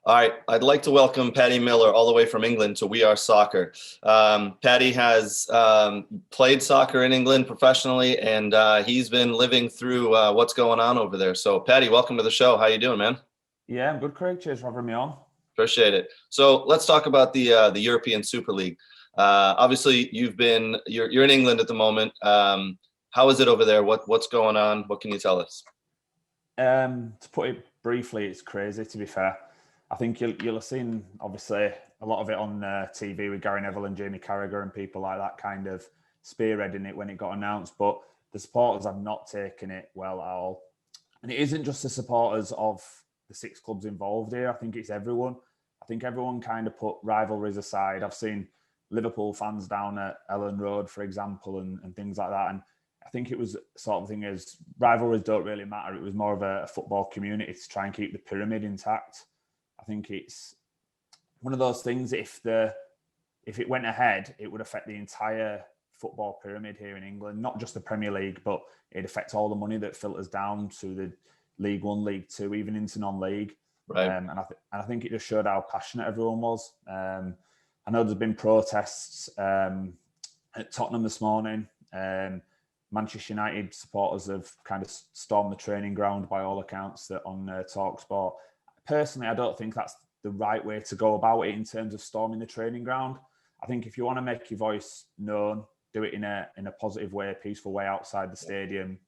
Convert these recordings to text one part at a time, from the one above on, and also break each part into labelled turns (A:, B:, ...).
A: All right, I'd like to welcome Paddy Miller all the way from England to We Are Soccer. Paddy has played soccer in England professionally, and he's been living through what's going on over there. So, Paddy, welcome to the show. How you doing, man?
B: Yeah, I'm good, Craig. Cheers for having me on.
A: Appreciate it. So, let's talk about the European Super League. Obviously, you're in England at the moment. How is it over there? What's going on? What can you tell us?
B: To put it briefly, it's crazy, to be fair. I think you'll have seen, obviously, a lot of it on TV with Gary Neville and Jamie Carragher and people like that kind of spearheading it when it got announced. But the supporters have not taken it well at all. And it isn't just the supporters of the six clubs involved here. I think it's everyone. I think everyone kind of put rivalries aside. I've seen Liverpool fans down at Ellen Road, for example, and things like that. And I think it was sort of thing as rivalries don't really matter. It was more of a football community to try and keep the pyramid intact. I think it's one of those things. If it went ahead, it would affect the entire football pyramid here in England, not just the Premier League, but it affects all the money that filters down to the League One, League Two, even into non-league.
A: Right.
B: And I think it just showed how passionate everyone was. I know there's been protests at Tottenham this morning. Manchester United supporters have kind of stormed the training ground by all accounts that on TalkSport. Personally, I don't think that's the right way to go about it in terms of storming the training ground. I think if you want to make your voice known, do it in a positive way, a peaceful way outside the stadium.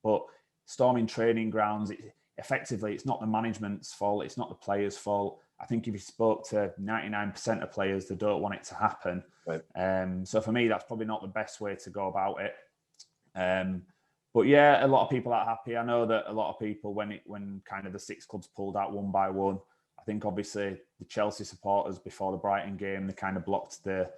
B: But storming training grounds, effectively, it's not the management's fault. It's not the players' fault. I think if you spoke to 99% of players, they don't want it to happen.
A: Right.
B: So for me, that's probably not the best way to go about it. But yeah, a lot of people are happy. I know that a lot of people, when kind of the six clubs pulled out one by one, I think obviously the Chelsea supporters before the Brighton game, they kind of blocked the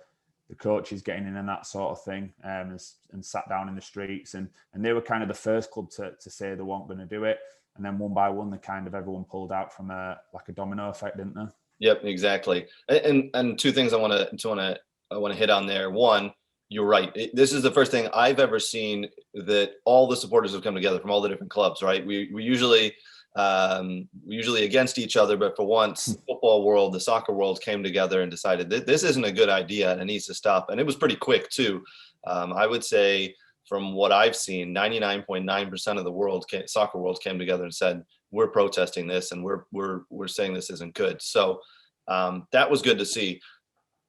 B: coaches getting in and that sort of thing, and sat down in the streets, and they were kind of the first club to say they weren't going to do it, and then one by one, the kind of everyone pulled out from a domino effect, didn't they?
A: Yep, exactly. And two things I want to hit on there. One, you're right. This is the first thing I've ever seen that all the supporters have come together from all the different clubs. Right? We usually against each other, but for once, the football world, the soccer world came together and decided that this isn't a good idea and it needs to stop. And it was pretty quick too. I would say from what I've seen, 99.9% of the soccer world came together and said, we're protesting this and we're saying this isn't good. So that was good to see.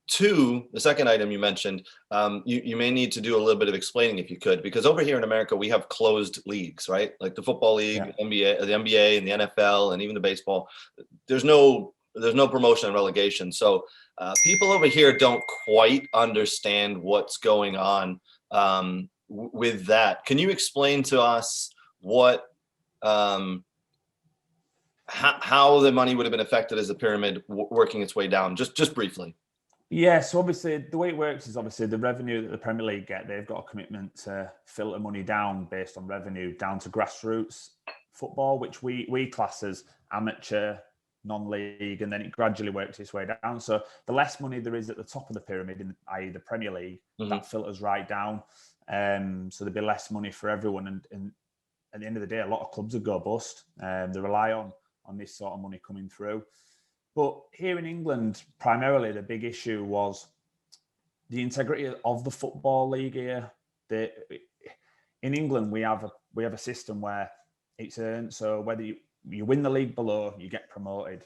A: Two, the second item you mentioned, you may need to do a little bit of explaining if you could, because over here in America, we have closed leagues, right? Like the football league,
B: Yeah.
A: the NBA and the NFL and even the baseball. There's no promotion and relegation. So people over here don't quite understand what's going on with that. Can you explain to us what how the money would have been affected as the pyramid working its way down, just briefly?
B: Yeah, so obviously the way it works is obviously the revenue that the Premier League get, they've got a commitment to filter money down based on revenue down to grassroots football, which we class as amateur, non-league, and then it gradually works its way down. So the less money there is at the top of the pyramid, i.e. the Premier League, that filters right down. So there'd be less money for everyone. And at the end of the day, a lot of clubs would go bust. They rely on this sort of money coming through. But here in England, primarily the big issue was the integrity of the football league here. In England, we have a system where it's earned. So whether you win the league below, you get promoted,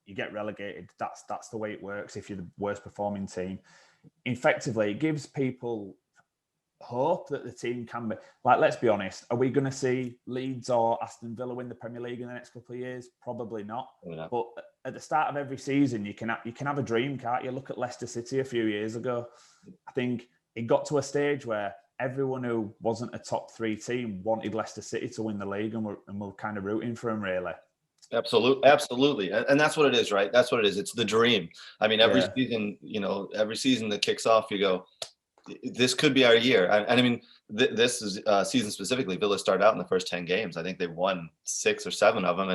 B: you get relegated. That's the way it works. If you're the worst performing team, effectively, it gives people hope that the team can be, like, let's be honest, are we going to see Leeds or Aston Villa win the Premier League in the next couple of years? Probably not.
A: Yeah.
B: But at the start of every season, you can have a dream, can't you? Look at Leicester City a few years ago. I think it got to a stage where everyone who wasn't a top three team wanted Leicester City to win the league, and we're kind of rooting for them, really.
A: Absolutely. And that's what it is, right? That's what it is. It's the dream. I mean, every season that kicks off, you go, this could be our year. And I mean, this is season specifically, Villa started out in the first 10 games. I think they won 6 or 7 of them.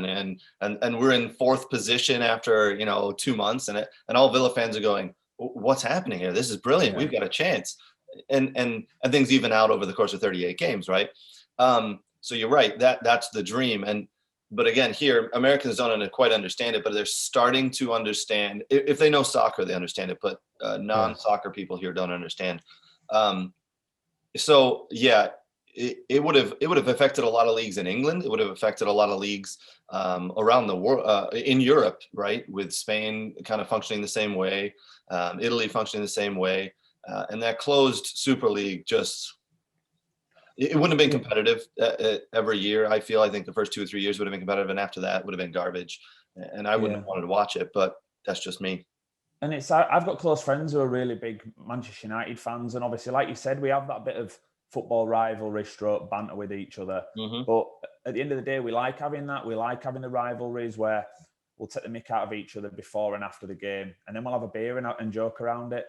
A: And we're in 4th position after, 2 months. And all Villa fans are going, what's happening here? This is brilliant. Yeah. We've got a chance. And things even out over the course of 38 games, right? So you're right. That's the dream. And but again, here Americans don't quite understand it, but they're starting to understand. If they know soccer, they understand it, but non-soccer people here don't understand. Um, so yeah, it would have affected a lot of leagues in England. It would have affected a lot of leagues around the world, in Europe, right? With Spain kind of functioning the same way, Italy functioning the same way, and that closed Super League just it wouldn't have been competitive every year. I think the first 2 or 3 years would have been competitive, and after that would have been garbage, and I wouldn't have wanted to watch it. But that's just me.
B: And I've got close friends who are really big Manchester United fans, and obviously, like you said, we have that bit of football rivalry, stroke banter with each other.
A: Mm-hmm.
B: But at the end of the day, we like having that. We like having the rivalries where we'll take the mick out of each other before and after the game, and then we'll have a beer and joke around it.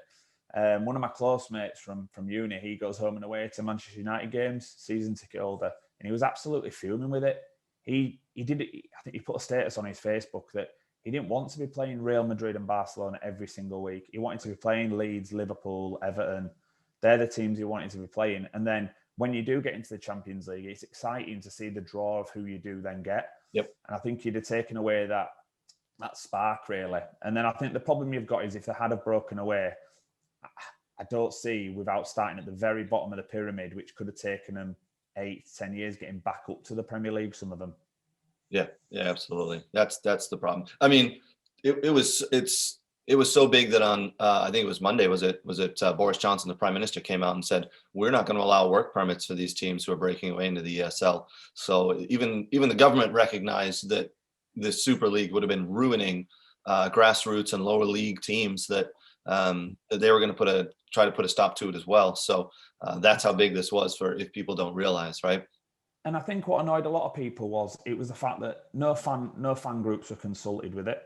B: One of my close mates from uni, he goes home and away to Manchester United games, season ticket holder, and he was absolutely fuming with it. I think he put a status on his Facebook that he didn't want to be playing Real Madrid and Barcelona every single week. He wanted to be playing Leeds, Liverpool, Everton. They're the teams he wanted to be playing. And then when you do get into the Champions League, it's exciting to see the draw of who you do then get.
A: Yep.
B: And I think he'd have taken away that spark, really. And then I think the problem you've got is if they had have broken away, I don't see, without starting at the very bottom of the pyramid, which could have taken them 8, 10 years getting back up to the Premier League, some of them.
A: Yeah, absolutely. That's the problem. I mean, it was so big that on I think it was Monday, was it Boris Johnson, the Prime Minister, came out and said, we're not going to allow work permits for these teams who are breaking away into the ESL. So even the government recognized that the Super League would have been ruining grassroots and lower league teams, that they were going to try to put a stop to it as well. So that's how big this was, for if people don't realize, right?
B: And I think what annoyed a lot of people was the fact that no fan groups were consulted with it.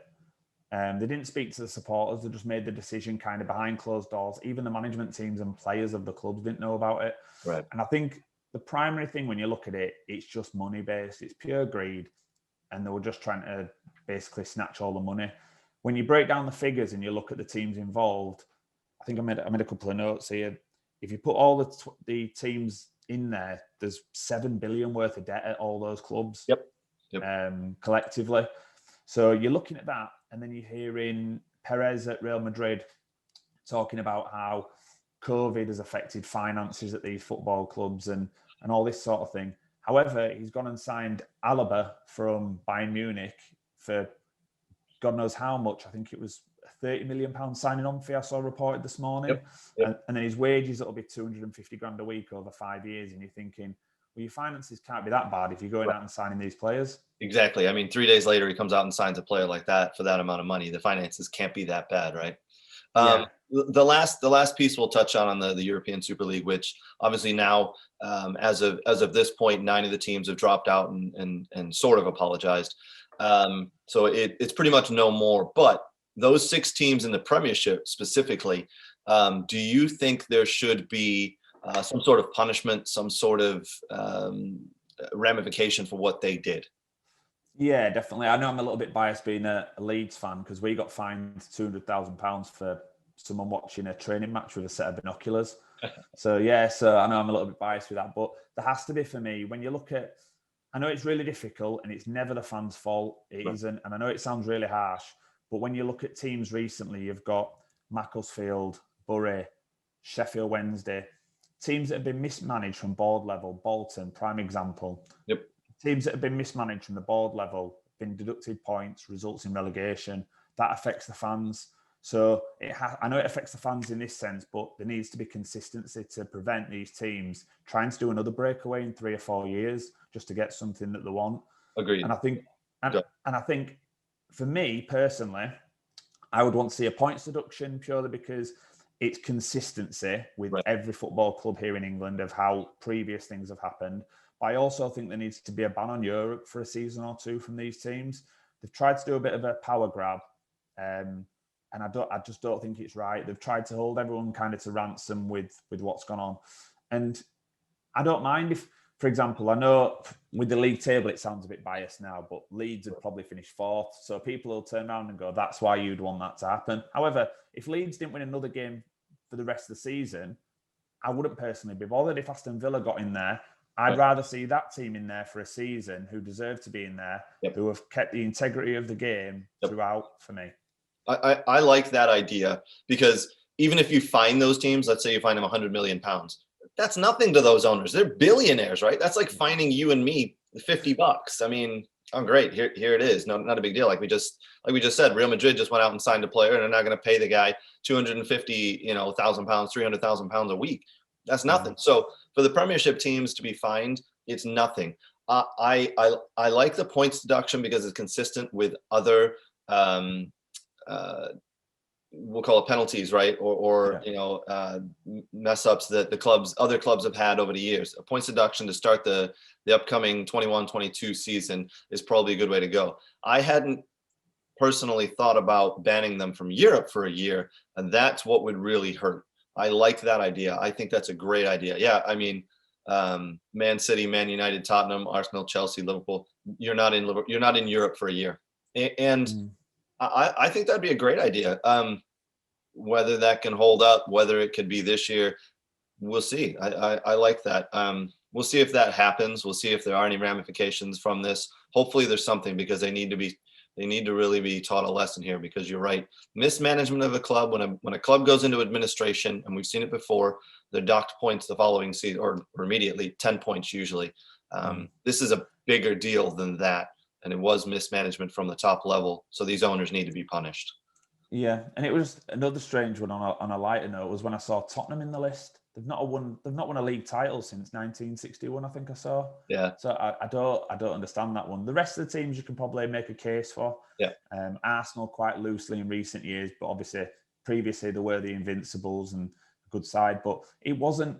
B: They didn't speak to the supporters. They just made the decision kind of behind closed doors. Even the management teams and players of the clubs didn't know about it.
A: Right.
B: And I think the primary thing when you look at it, it's just money based. It's pure greed. And they were just trying to basically snatch all the money. When you break down the figures and you look at the teams involved, I think I made a couple of notes here. If you put all the teams in there, there's 7 billion worth of debt at all those clubs.
A: Yep.
B: Collectively. So you're looking at that, and then you're hearing Perez at Real Madrid talking about how COVID has affected finances at these football clubs and all this sort of thing. However, he's gone and signed Alaba from Bayern Munich for God knows how much. I think it was a £30 million signing on fee I saw reported this morning.
A: Yep.
B: And then his wages, that'll be 250 grand a week over 5 years. And you're thinking, well, your finances can't be that bad if you're going out and signing these players.
A: Exactly. I mean, 3 days later, he comes out and signs a player like that for that amount of money. The finances can't be that bad, right? The last piece we'll touch on the European Super League, which obviously now, as of this point, 9 of the teams have dropped out and sort of apologized. So it's pretty much no more. But those 6 teams in the Premiership specifically, do you think there should be some sort of punishment, some sort of ramification for what they did?
B: Yeah, definitely. I know I'm a little bit biased being a Leeds fan, because we got fined £200,000 for someone watching a training match with a set of binoculars. So I know I'm a little bit biased with that, but there has to be, for me, when you look at, I know it's really difficult and it's never the fans' fault. It isn't. And I know it sounds really harsh, but when you look at teams recently, you've got Macclesfield, Bury, Sheffield Wednesday, teams that have been mismanaged from board level. Bolton, prime example.
A: Yep.
B: Teams that have been mismanaged from the board level, been deducted points, results in relegation. That affects the fans. So I know it affects the fans in this sense, but there needs to be consistency to prevent these teams trying to do another breakaway in 3 or 4 years just to get something that they want.
A: Agreed.
B: And I think for me personally, I would want to see a points deduction purely because it's consistency with every football club here in England of how previous things have happened. But I also think there needs to be a ban on Europe for a season or 2 from these teams. They've tried to do a bit of a power grab, and I just don't think it's right. They've tried to hold everyone kind of to ransom with what's gone on. And I don't mind if, for example, I know with the league table, it sounds a bit biased now, but Leeds would probably finish 4th. So people will turn around and go, that's why you'd want that to happen. However, if Leeds didn't win another game for the rest of the season, I wouldn't personally be bothered. If Aston Villa got in there, I'd rather see that team in there for a season who deserve to be in there, who have kept the integrity of the game throughout for me.
A: I like that idea, because even if you find those teams, let's say you find them 100 million pounds, that's nothing to those owners. They're billionaires, right? That's like finding you and me $50. I mean, oh great, here it is. No, not a big deal. Like we just said, Real Madrid just went out and signed a player, and they're not going to pay the guy 250, thousand pounds, 300,000 pounds a week. That's nothing. So for the Premiership teams to be fined, it's nothing. I like the points deduction because it's consistent with other we'll call it penalties, right? Or mess ups that other clubs have had over the years. A points deduction to start the upcoming 21-22 season is probably a good way to go. I hadn't personally thought about banning them from Europe for a year, and that's what would really hurt. I like that idea. I think that's a great idea. Yeah, I mean, Man City, Man United, Tottenham, Arsenal, Chelsea, Liverpool. You're not in Europe for a year, and I think that'd be a great idea. Whether that can hold up, whether it could be this year, we'll see. I like that. We'll see if that happens. We'll see if there are any ramifications from this. Hopefully there's something, because they need to really be taught a lesson here, because you're right. Mismanagement of a club, when a club goes into administration, and we've seen it before, they're docked points the following season, or immediately 10 points usually. This is a bigger deal than that. And it was mismanagement from the top level. So these owners need to be punished.
B: Yeah, and it was another strange one on a lighter note was when I saw Tottenham in the list. They've not won a league title since 1961, I think I saw.
A: Yeah.
B: So I don't understand that one. The rest of the teams you can probably make a case for.
A: Yeah.
B: Arsenal quite loosely in recent years, but obviously previously there were the Invincibles and a good side. But it wasn't,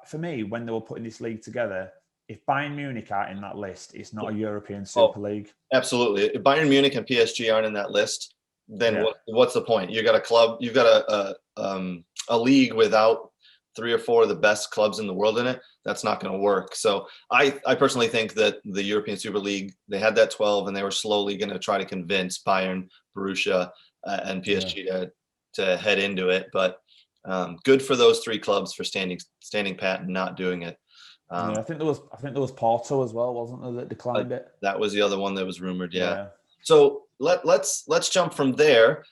B: for me, when they were putting this league together, if Bayern Munich aren't in that list, it's not a European Super League.
A: Absolutely. If Bayern Munich and PSG aren't in that list, then what's the point? You got a club, you've got a league without 3 or 4 of the best clubs in the world in it. That's not going to work. So I personally think that the European Super League, they had that 12, and they were slowly going to try to convince Bayern, Borussia, and PSG to head into it. But good for those 3 clubs for standing pat and not doing it.
B: I think there was Porto as well, wasn't there, that declined it?
A: That was the other one that was rumored. Yeah. So let's jump from there,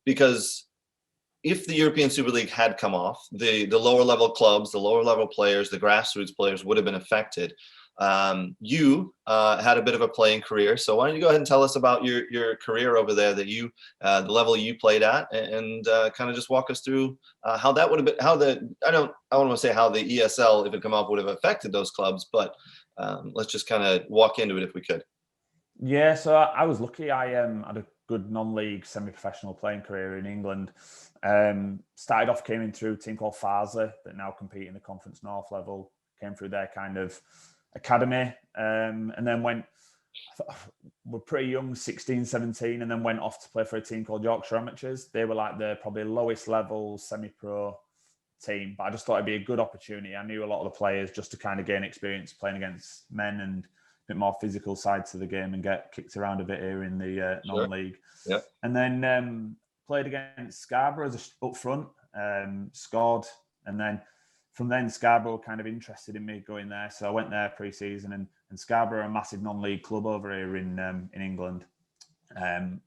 A: because if the European Super League had come off, the lower level clubs, the lower level players, the grassroots players would have been affected. You had a bit of a playing career, so why don't you go ahead and tell us about your career over there, that you the level you played at, and kind of just walk us through how that would have been, I don't want to say how the ESL, if it come up, would have affected those clubs, but let's just kind of walk into it if we could.
B: Yeah, so I was lucky. I had a good non-league semi-professional playing career in England. Started off, came in through a team called Farsley that now compete in the Conference North level. Came through their kind of academy, and then we're pretty young, 16, 17, and then went off to play for a team called Yorkshire Amateurs. They were like the probably lowest level semi-pro team, but I just thought it'd be a good opportunity. I knew a lot of the players, just to kind of gain experience playing against men and a bit more physical side to the game, and get kicked around a bit here in the non-league.
A: Yeah.
B: And then played against Scarborough as up front, scored, and then from then Scarborough were kind of interested in me going there, so I went there pre-season, and Scarborough are a massive non-league club over here in England.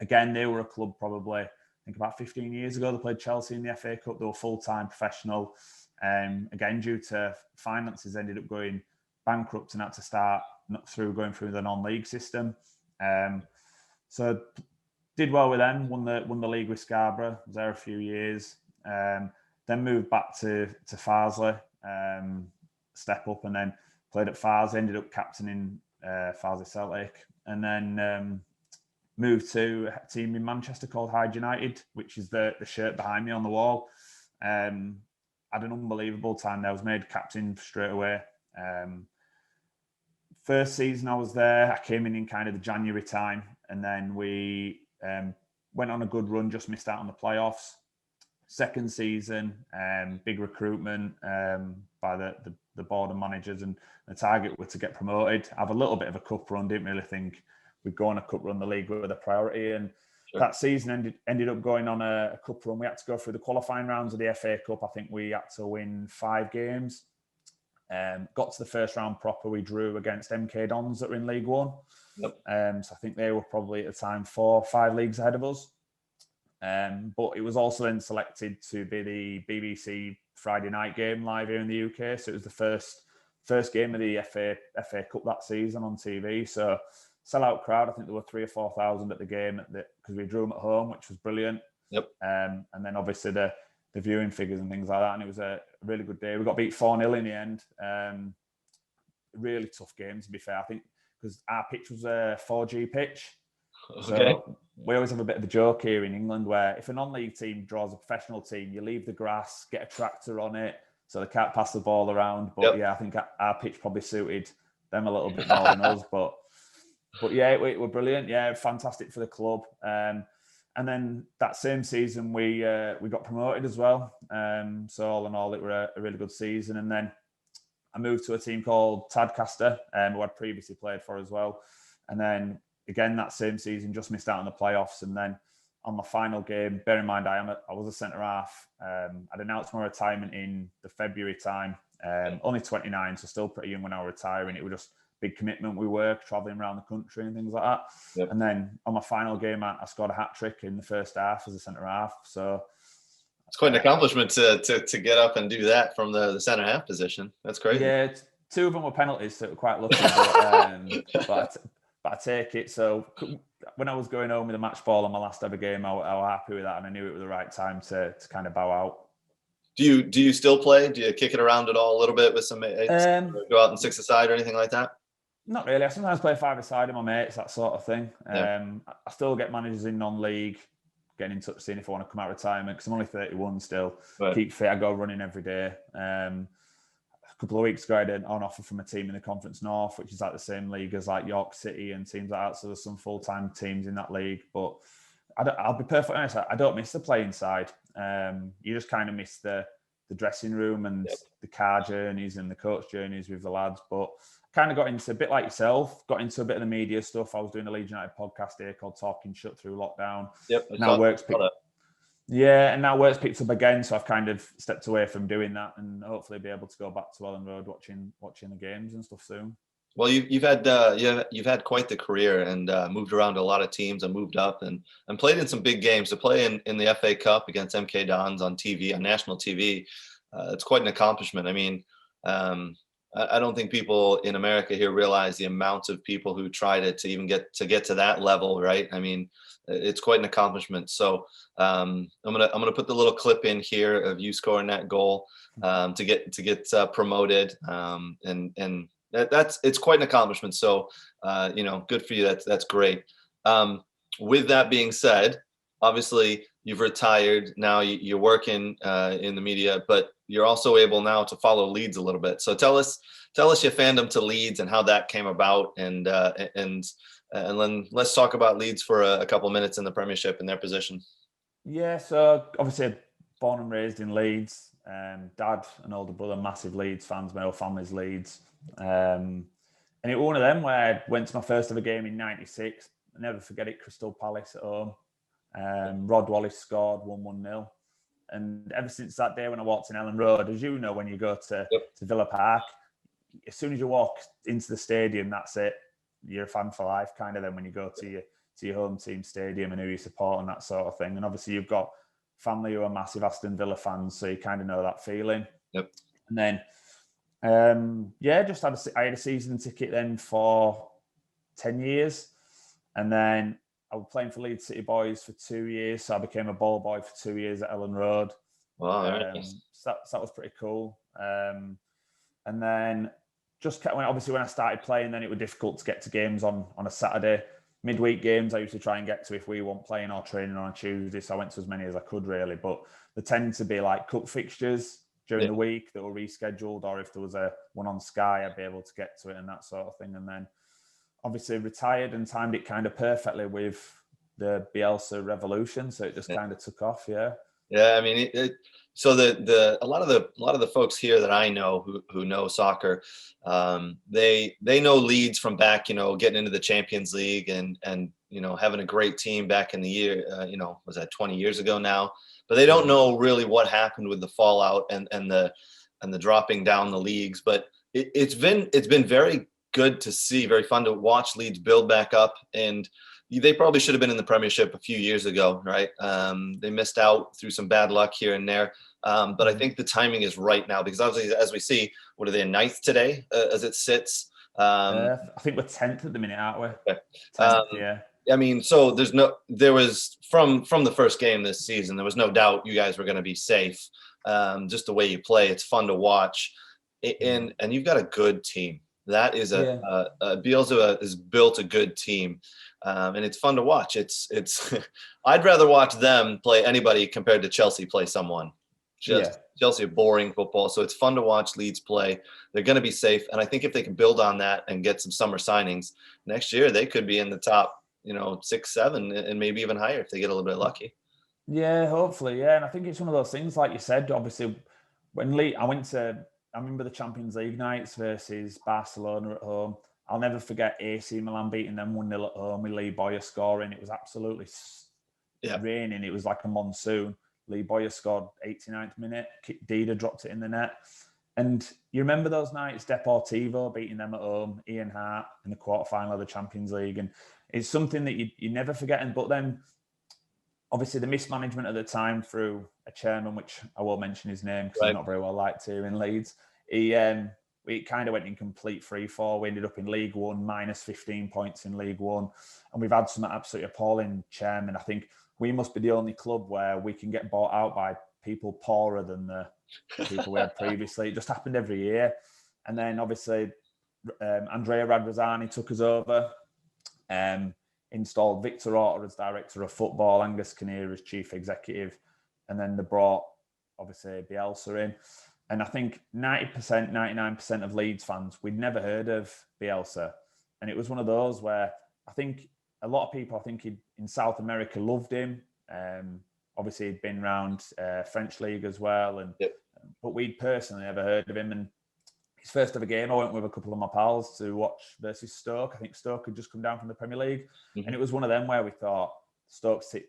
B: Again, they were a club probably, I think about 15 years ago. They played Chelsea in the FA Cup. They were full-time professional. Again, due to finances, ended up going bankrupt and had to start going through the non-league system. So did well with them, won the league with Scarborough, was there a few years. Then moved back to Farsley, step up, and then played at Farsley, ended up captaining Farsley Celtic, and then moved to a team in Manchester called Leeds United, which is the shirt behind me on the wall. Had an unbelievable time there. I was made captain straight away. First season I was there, I came in kind of the January time, and then we went on a good run, just missed out on the playoffs. Second season, big recruitment by the board and managers, and the target was to get promoted. Have a little bit of a cup run, didn't really think we'd go on a cup run, the league with a priority, and that season ended up going on a cup run. We had to go through the qualifying rounds of the FA Cup. I think we had to win 5 games. Got to the first round proper. We drew against MK Dons that were in League One.
A: Yep.
B: So I think they were probably at the time 4 or 5 leagues ahead of us. But it was also then selected to be the BBC Friday night game live here in the UK. So it was the first game of the FA Cup that season on TV. So sellout crowd. I think there were 3,000 or 4,000 at the game because we drew them at home, which was brilliant.
A: Yep.
B: And then obviously the viewing figures and things like that. And it was a really good day. We got beat 4-0 in the end. Really tough game, to be fair. I think because our pitch was a 4G pitch.
A: Okay.
B: So we always have a bit of a joke here in England where if a non-league team draws a professional team, you leave the grass, get a tractor on it so they can't pass the ball around. But yeah, I think our pitch probably suited them a little bit more than us. But yeah, we were brilliant. Yeah, fantastic for the club. And then that same season, we got promoted as well. So all in all, it was a really good season. And then I moved to a team called Tadcaster, who I'd previously played for as well. And then again, that same season, just missed out on the playoffs. And then on my final game, bear in mind, I was a centre half. I'd announced my retirement in the February time. Only 29, so still pretty young when I was retiring. It was just big commitment with work, travelling around the country and things like that. Yep. And then on my final game, I scored a hat-trick in the first half as a centre half. So
A: it's quite an accomplishment to get up and do that from the centre half position. That's crazy.
B: Yeah, 2 of them were penalties, so quite lucky. But I take it. So when I was going home with a match ball on my last ever game, I was happy with that, and I knew it was the right time to kind of bow out.
A: Do you still play? Do you kick it around at all a little bit with some mates? Go out and 6-a-side or anything like that?
B: Not really. I sometimes play 5-a-side with my mates, that sort of thing.
A: Yeah.
B: I still get managers in non-league getting in touch, seeing if I want to come out of retirement, because I'm only 31 still. Right. Keep fit. I go running every day. A couple of weeks ago, I had an offer from a team in the Conference North, which is like the same league as like York City and teams like that. So there's some full-time teams in that league. But I'll be perfectly honest, I don't miss the playing side. You just kind of miss the dressing room and the car journeys and the coach journeys with the lads. But kind of got into a bit like yourself, got into a bit of the media stuff. I was doing a Leeds United podcast here called Talking Shut Through Lockdown.
A: Yep.
B: Now work's picked up again, so I've kind of stepped away from doing that, and hopefully be able to go back to Ellen Road watching the games and stuff soon.
A: Well, you've had quite the career and moved around to a lot of teams and moved up and played in some big games. To play in the FA Cup against MK Dons on TV, on national TV, it's quite an accomplishment. I mean, I don't think people in America here realize the amount of people who tried it to even get to that level, right? I mean, it's quite an accomplishment. So I'm gonna put the little clip in here of you scoring that goal to get promoted, and it's quite an accomplishment. So good for you. That's great. With that being said, obviously you've retired now. You're working in the media, but you're also able now to follow Leeds a little bit. So tell us your fandom to Leeds and how that came about, and then let's talk about Leeds for a couple of minutes in the Premiership and their position.
B: Yeah, so obviously born and raised in Leeds. Dad and older brother, massive Leeds fans. My whole family's Leeds. And it was one of them where I went to my first ever game in '96. I'll never forget it, Crystal Palace at home. Rod Wallace scored 1-0. And ever since that day when I walked in Ellen Road, as you know, when you go to Villa Park, as soon as you walk into the stadium, that's it. You're a fan for life, kind of. Then when you go to your home team stadium and who you support and that sort of thing. And obviously you've got family who are massive Aston Villa fans, so you kind of know that feeling.
A: Yep.
B: And then, I had a season ticket then for 10 years. And then I was playing for Leeds City Boys for 2 years, so I became a ball boy for 2 years at Ellen Road.
A: Wow, nice.
B: So that was pretty cool. And then when I started playing, then it was difficult to get to games on a Saturday. Midweek games I used to try and get to if we weren't playing or training on a Tuesday, so I went to as many as I could really. But there tended to be like cup fixtures during the week that were rescheduled, or if there was a one on Sky, I'd be able to get to it and that sort of thing. And then obviously retired and timed it kind of perfectly with the Bielsa revolution, so it just kind of took off. Yeah,
A: I mean, so a lot of the folks here that I know who know soccer, they know Leeds from back, getting into the Champions League and having a great team back in the year, was that 20 years ago now? But they don't know really what happened with the fallout and the dropping down the leagues. But It's been very good to see, very fun to watch Leeds build back up, and they probably should have been in the Premiership a few years ago, right? They missed out through some bad luck here and there, but I think the timing is right now because obviously, as we see, what are they in ninth today as it sits?
B: I think we're 10th at the minute, aren't we?
A: Okay.
B: 10th, yeah.
A: I mean, so there was from the first game this season, there was no doubt you guys were going to be safe. Just the way you play, it's fun to watch, and you've got a good team. That is Bielsa has built a good team, and it's fun to watch. It's I'd rather watch them play anybody compared to Chelsea play someone. Chelsea are boring football, so it's fun to watch Leeds play. They're going to be safe, and I think if they can build on that and get some summer signings next year, they could be in the top, 6, 7, and maybe even higher if they get a little bit lucky.
B: Yeah, hopefully, yeah. And I think it's one of those things, like you said, obviously, I remember the Champions League nights versus Barcelona at home. I'll never forget AC Milan beating them 1-0 at home with Lee Boyer scoring. It was absolutely raining. It was like a monsoon. Lee Boyer scored 89th minute. Dida dropped it in the net. And you remember those nights, Deportivo beating them at home, Ian Hart in the quarterfinal of the Champions League. And it's something that you never forget. But then, obviously, the mismanagement at the time through a chairman, which I won't mention his name because he's not very well liked here in Leeds, he kind of went in complete free-fall. We ended up in League One, minus 15 points in League One. And we've had some absolutely appalling chairmen. I think we must be the only club where we can get bought out by people poorer than the people we had previously. It just happened every year. And then, obviously, Andrea Radrizzani took us over, installed Victor Orta as director of football, Angus Kinnear as chief executive, and then they brought, obviously, Bielsa in. And I think 90%, 99% of Leeds fans, we'd never heard of Bielsa. And it was one of those where I think a lot of people, in South America loved him. Obviously, he'd been around French League as well. But we'd personally never heard of him. And his first ever game, I went with a couple of my pals to watch versus Stoke. I think Stoke had just come down from the Premier League. Mm-hmm. And it was one of them where we thought,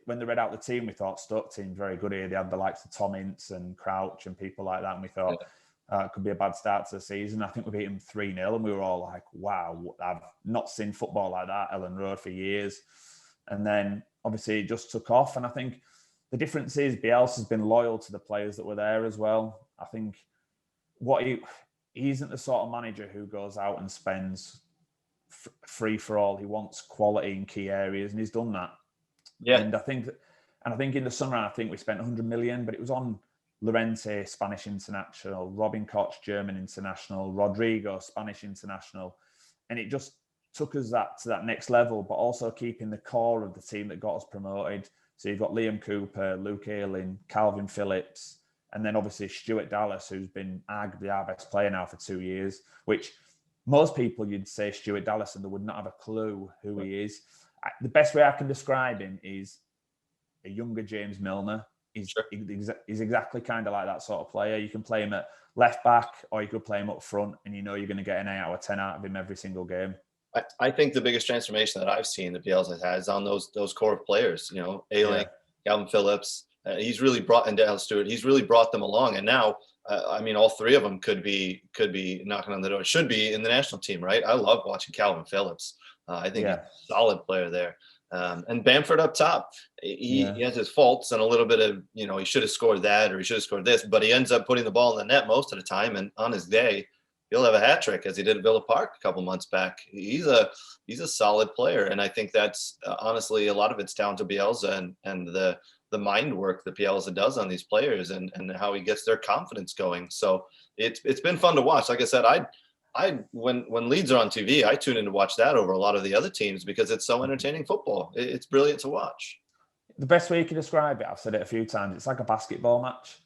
B: when they read out the team, we thought Stoke team's very good here. They had the likes of Tom Ince and Crouch and people like that. And we thought it could be a bad start to the season. I think we beat them 3-0 and we were all like, wow, I've not seen football like that, Ellen Road, for years. And then obviously it just took off. And I think the difference is Bielsa's been loyal to the players that were there as well. I think he isn't the sort of manager who goes out and spends free for all. He wants quality in key areas, and he's done that. Yeah. And I think in the summer, I think we spent 100 million, but it was on Llorente, Spanish international, Robin Koch, German international, Rodrigo, Spanish international. And it just took us to that next level, but also keeping the core of the team that got us promoted. So you've got Liam Cooper, Luke Ayling, Calvin Phillips, and then obviously Stuart Dallas, who's been arguably our best player now for 2 years, which most people, you'd say Stuart Dallas and they would not have a clue who he is. The best way I can describe him is a younger James Milner. He's exactly kind of like that sort of player. You can play him at left back or you could play him up front and you know you're going to get an 8 out of 10 out of him every single game.
A: I think the biggest transformation that I've seen that Bielsa has is on those core players, Ayling, Calvin Phillips. He's really brought, and Dallas Stewart, he's really brought them along. And now, all three of them could be knocking on the door. Should be in the national team, right? I love watching Calvin Phillips. I think he's a solid player there. And Bamford up top, he has his faults and a little bit of, he should have scored that or he should have scored this, but he ends up putting the ball in the net most of the time. And on his day, he'll have a hat trick as he did at Villa Park a couple months back. He's a solid player. And I think that's honestly, a lot of it's down to Bielsa and the mind work that Bielsa does on these players and how he gets their confidence going. So it's been fun to watch. Like I said, when Leeds are on TV, I tune in to watch that over a lot of the other teams because it's so entertaining football. It's brilliant to watch.
B: The best way you can describe it, I've said it a few times, it's like a basketball match.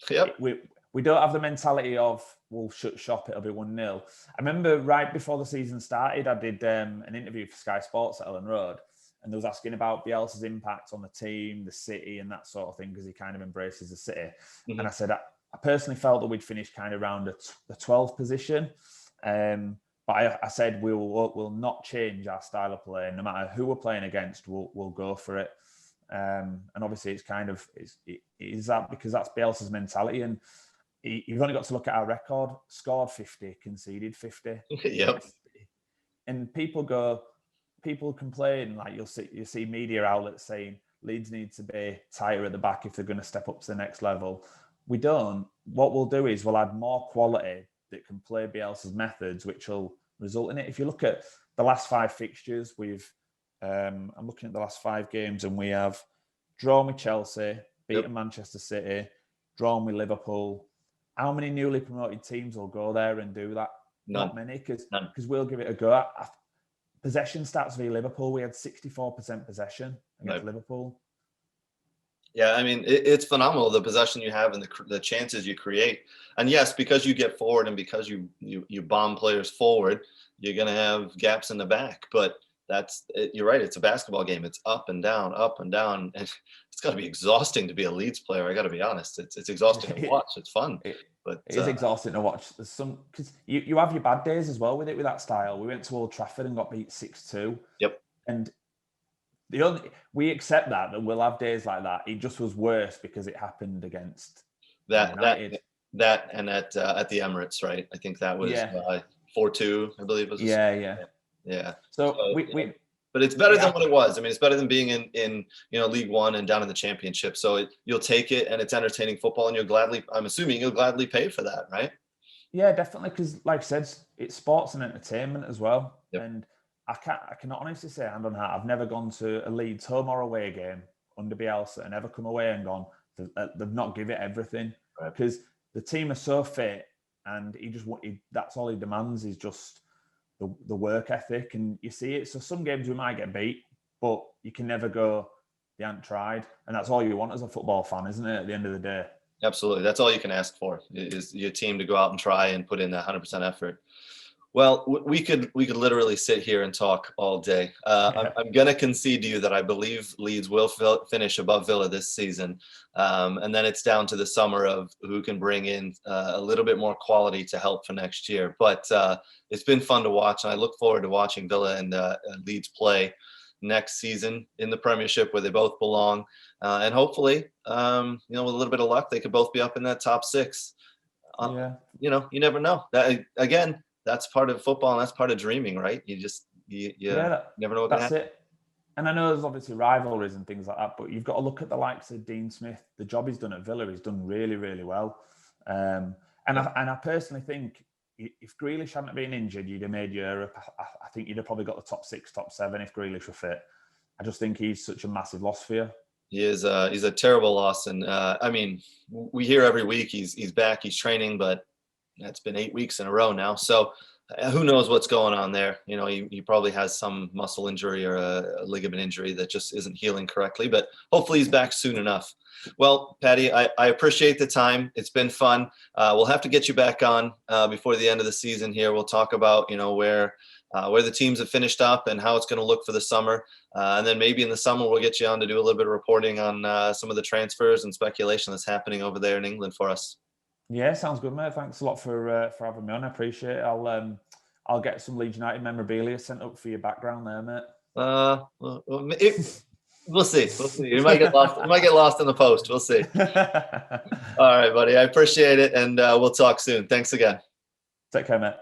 A: Yep.
B: We don't have the mentality of, we'll shut shop, it'll be 1-0. I remember right before the season started, I did an interview for Sky Sports at Ellen Road, and they was asking about Bielsa's impact on the team, the city, and that sort of thing, because he kind of embraces the city. Mm-hmm. And I said, I personally felt that we'd finished kind of around the 12th position. But I said we'll not change our style of play. No matter who we're playing against, we'll go for it. And obviously it's that because that's Bielsa's mentality. And you've only got to look at our record: scored 50, conceded 50.
A: Yep.
B: And people complain, like you see media outlets saying Leeds need to be tighter at the back if they're going to step up to the next level. We don't. What we'll do is we'll add more quality that can play Bielsa's methods, which will result in it. If you look at the last 5 fixtures, I'm looking at the last 5 games, and we have drawn with Chelsea, beaten Manchester City, drawn with Liverpool. How many newly promoted teams will go there and do that?
A: None.
B: Not many, because we'll give it a go. Possession stats v Liverpool, we had 64% possession against Liverpool.
A: Yeah, I mean, it's phenomenal, the possession you have and the chances you create. And yes, because you get forward and because you bomb players forward, you're going to have gaps in the back. But you're right, it's a basketball game. It's up and down, and it's got to be exhausting to be a Leeds player. I got to be honest. It's exhausting to watch. It's fun. But
B: it is exhausting to watch. There's some, because you have your bad days as well with that style. We went to Old Trafford and got beat 6-2.
A: Yep.
B: And we accept that we'll have days like that. It just was worse because it happened against United.
A: That and at the Emirates, right? I think that was 4-2, I believe it was. Yeah.
B: So
A: but it's better than what it was. I mean, it's better than being in League One and down in the Championship. So you'll take it, and it's entertaining football, and I'm assuming you'll gladly pay for that, right?
B: Yeah, definitely. Because, like I said, it's sports and entertainment as well.
A: Yep.
B: And I cannot honestly say, hand on heart, I've never gone to a Leeds home or away game under Bielsa and ever come away and gone, they've not give it everything. Because the team are so fit, and that's all he demands is just the work ethic, and you see it. So some games we might get beat, but you can never go, they haven't tried. And that's all you want as a football fan, isn't it, at the end of the day?
A: Absolutely. That's all you can ask for, is your team to go out and try and put in 100% effort. Well, we could literally sit here and talk all day. I'm going to concede to you that I believe Leeds will finish above Villa this season. And then it's down to the summer of who can bring in a little bit more quality to help for next year. But it's been fun to watch, and I look forward to watching Villa and Leeds play next season in the Premiership, where they both belong. And hopefully, with a little bit of luck, they could both be up in that top 6. You never know. That's part of football, and that's part of dreaming, right? You never know what can happen.
B: It. And I know there's obviously rivalries and things like that, but you've got to look at the likes of Dean Smith. The job he's done at Villa, he's done really, really well. And I personally think if Grealish hadn't been injured, you'd have made Europe. I think you'd have probably got the top 6, top 7 if Grealish were fit. I just think he's such a massive loss for you.
A: He is. He's a terrible loss, and I mean, we hear every week he's back, he's training, but it's been 8 weeks in a row now. So who knows what's going on there? He probably has some muscle injury or a ligament injury that just isn't healing correctly, but hopefully he's back soon enough. Well, Paddy, I appreciate the time. It's been fun. We'll have to get you back on before the end of the season here. We'll talk about, where the teams have finished up and how it's going to look for the summer. And then maybe in the summer, we'll get you on to do a little bit of reporting on some of the transfers and speculation that's happening over there in England for us.
B: Yeah, sounds good, mate. Thanks a lot for having me on. I appreciate it. I'll get some Leeds United memorabilia sent up for your background there, mate.
A: We'll see. You might get lost. You might get lost in the post. We'll see. All right, buddy. I appreciate it, and we'll talk soon. Thanks again.
B: Take care, mate.